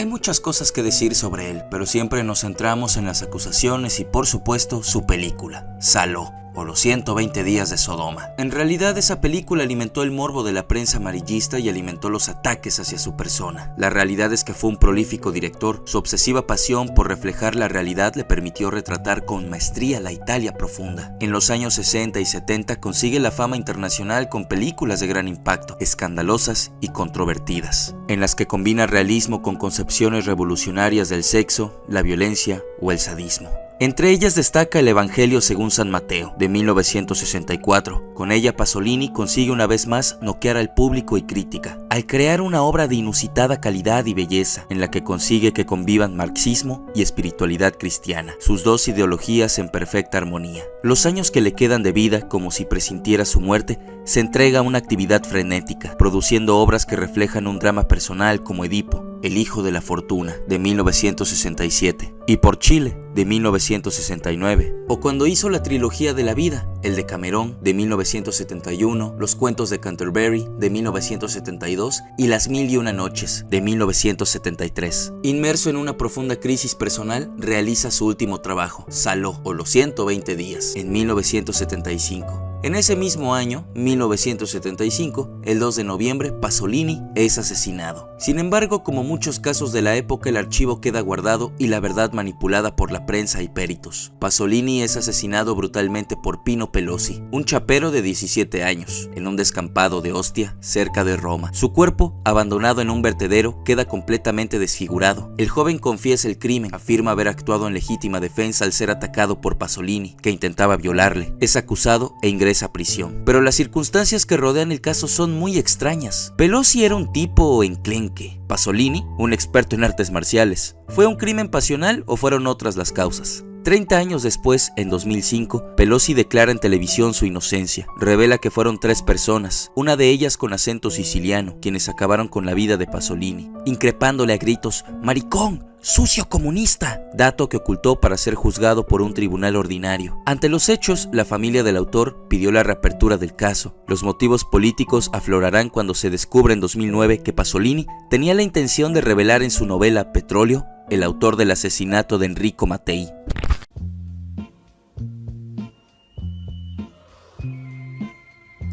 Hay muchas cosas que decir sobre él, pero siempre nos centramos en las acusaciones y por supuesto su película, Saló, o los 120 días de Sodoma. En realidad esa película alimentó el morbo de la prensa amarillista y alimentó los ataques hacia su persona. La realidad es que fue un prolífico director. Su obsesiva pasión por reflejar la realidad le permitió retratar con maestría la Italia profunda. En los años 60 y 70 consigue la fama internacional con películas de gran impacto, escandalosas y controvertidas, en las que combina realismo con concepciones revolucionarias del sexo, la violencia o el sadismo. Entre ellas destaca El Evangelio según San Mateo, de 1964. Con ella Pasolini consigue una vez más noquear al público y crítica, al crear una obra de inusitada calidad y belleza, en la que consigue que convivan marxismo y espiritualidad cristiana, sus dos ideologías en perfecta armonía. Los años que le quedan de vida, como si presintiera su muerte, se entrega a una actividad frenética, produciendo obras que reflejan un drama personal como Edipo, El hijo de la fortuna, de 1967, y Por Chile, de 1969, o cuando hizo la trilogía de la vida, El Decamerón, de 1971, Los cuentos de Canterbury, de 1972, y Las mil y una noches, de 1973. Inmerso en una profunda crisis personal, realiza su último trabajo, Saló, o los 120 días, en 1975. En ese mismo año, 1975, el 2 de noviembre, Pasolini es asesinado. Sin embargo, como muchos casos de la época, el archivo queda guardado y la verdad manipulada por la prensa y peritos. Pasolini es asesinado brutalmente por Pino Pelosi, un chapero de 17 años, en un descampado de Ostia, cerca de Roma. Su cuerpo, abandonado en un vertedero, queda completamente desfigurado. El joven confiesa el crimen, afirma haber actuado en legítima defensa al ser atacado por Pasolini, que intentaba violarle. Es acusado e ingresa a prisión. Pero las circunstancias que rodean el caso son muy extrañas. Pelosi era un tipo enclenque. Pasolini, un experto en artes marciales. ¿Fue un crimen pasional o fueron otras las causas? 30 años después, en 2005, Pelosi declara en televisión su inocencia. Revela que fueron 3 personas, una de ellas con acento siciliano, quienes acabaron con la vida de Pasolini, increpándole a gritos: ¡maricón! ¡Sucio comunista! Dato que ocultó para ser juzgado por un tribunal ordinario. Ante los hechos, la familia del autor pidió la reapertura del caso. Los motivos políticos aflorarán cuando se descubre en 2009 que Pasolini tenía la intención de revelar en su novela Petróleo el autor del asesinato de Enrico Mattei.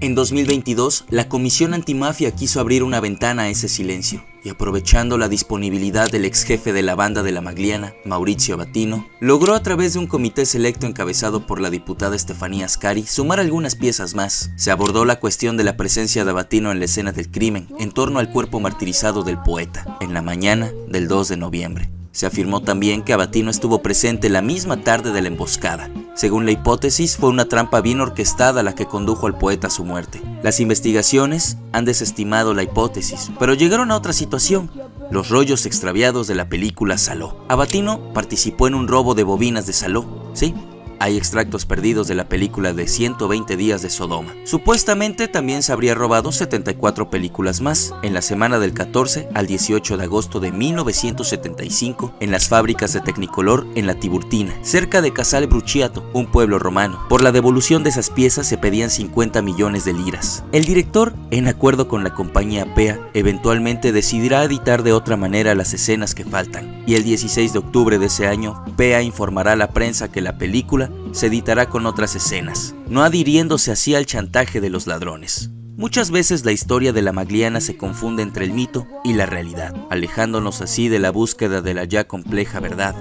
En 2022, la Comisión Antimafia quiso abrir una ventana a ese silencio y, aprovechando la disponibilidad del ex jefe de la banda de La Magliana, Maurizio Avatino, logró a través de un comité selecto encabezado por la diputada Estefanía Ascari sumar algunas piezas más. Se abordó la cuestión de la presencia de Avatino en la escena del crimen, en torno al cuerpo martirizado del poeta, en la mañana del 2 de noviembre. Se afirmó también que Avatino estuvo presente la misma tarde de la emboscada. Según la hipótesis, fue una trampa bien orquestada la que condujo al poeta a su muerte. Las investigaciones han desestimado la hipótesis, pero llegaron a otra situación: los rollos extraviados de la película Saló. Avatino participó en un robo de bobinas de Saló, ¿sí? Hay extractos perdidos de la película de 120 días de Sodoma. Supuestamente también se habría robado 74 películas más en la semana del 14 al 18 de agosto de 1975 en las fábricas de Technicolor en la Tiburtina, cerca de Casal Bruciato, un pueblo romano. Por la devolución de esas piezas se pedían 50 millones de liras. El director, en acuerdo con la compañía PEA, eventualmente decidirá editar de otra manera las escenas que faltan, y el 16 de octubre de ese año, PEA informará a la prensa que la película se editará con otras escenas, no adhiriéndose así al chantaje de los ladrones. Muchas veces la historia de La Magliana se confunde entre el mito y la realidad, alejándonos así de la búsqueda de la ya compleja verdad.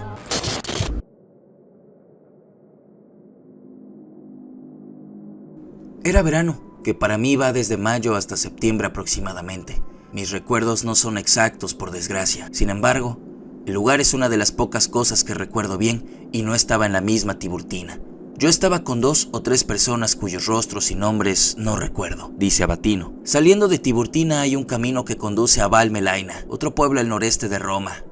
Era verano, que para mí va desde mayo hasta septiembre aproximadamente. Mis recuerdos no son exactos, por desgracia. Sin embargo, el lugar es una de las pocas cosas que recuerdo bien y no estaba en la misma Tiburtina. Yo estaba con 2 o 3 personas cuyos rostros y nombres no recuerdo, dice Avatino. Saliendo de Tiburtina hay un camino que conduce a Valmelaina, otro pueblo al noreste de Roma.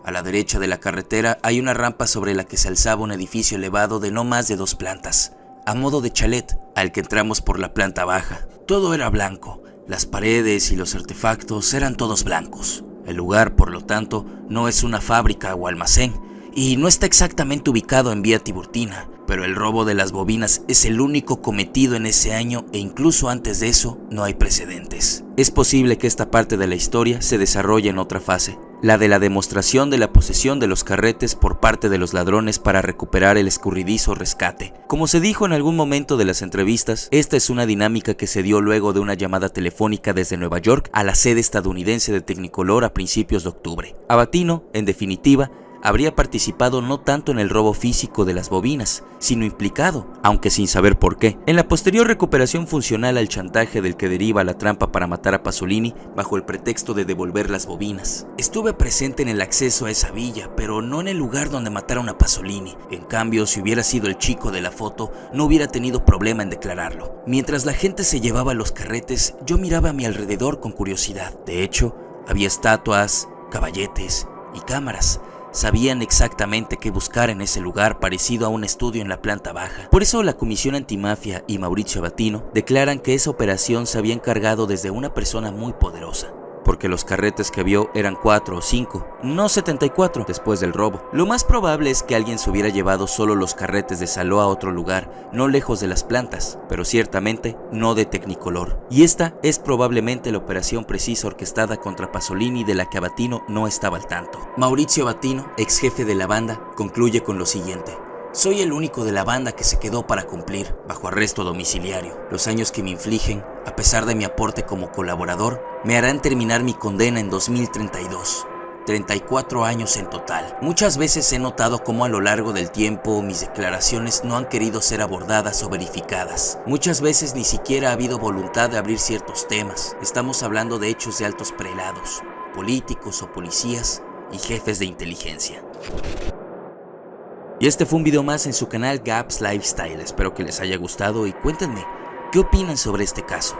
A la derecha de la carretera hay una rampa sobre la que se alzaba un edificio elevado de no más de 2 plantas, a modo de chalet, al que entramos por la planta baja. Todo era blanco, las paredes y los artefactos eran todos blancos. El lugar, por lo tanto, no es una fábrica o almacén, y no está exactamente ubicado en Vía Tiburtina, pero el robo de las bobinas es el único cometido en ese año e incluso antes de eso no hay precedentes. Es posible que esta parte de la historia se desarrolle en otra fase, la de la demostración de la posesión de los carretes por parte de los ladrones para recuperar el escurridizo rescate. Como se dijo en algún momento de las entrevistas, esta es una dinámica que se dio luego de una llamada telefónica desde Nueva York a la sede estadounidense de Technicolor a principios de octubre. Abatino, en definitiva, habría participado no tanto en el robo físico de las bobinas, sino implicado, aunque sin saber por qué, en la posterior recuperación funcional al chantaje del que deriva la trampa para matar a Pasolini bajo el pretexto de devolver las bobinas. Estuve presente en el acceso a esa villa, pero no en el lugar donde mataron a Pasolini. En cambio, si hubiera sido el chico de la foto, no hubiera tenido problema en declararlo. Mientras la gente se llevaba los carretes, yo miraba a mi alrededor con curiosidad. De hecho, había estatuas, caballetes y cámaras. Sabían exactamente qué buscar en ese lugar parecido a un estudio en la planta baja. Por eso la Comisión Antimafia y Mauricio Abatino declaran que esa operación se había encargado desde una persona muy poderosa, porque los carretes que vio eran 4 o 5, no 74 después del robo. Lo más probable es que alguien se hubiera llevado solo los carretes de Saló a otro lugar, no lejos de las plantas, pero ciertamente no de Technicolor. Y esta es probablemente la operación precisa orquestada contra Pasolini de la que Abatino no estaba al tanto. Mauricio Abatino, ex jefe de la banda, concluye con lo siguiente: soy el único de la banda que se quedó para cumplir, bajo arresto domiciliario. Los años que me infligen, a pesar de mi aporte como colaborador, me harán terminar mi condena en 2032. 34 años en total. Muchas veces he notado cómo a lo largo del tiempo mis declaraciones no han querido ser abordadas o verificadas. Muchas veces ni siquiera ha habido voluntad de abrir ciertos temas. Estamos hablando de hechos de altos prelados, políticos o policías y jefes de inteligencia. Y este fue un video más en su canal Gaps Lifestyle. Espero que les haya gustado y cuéntenme, ¿qué opinan sobre este caso?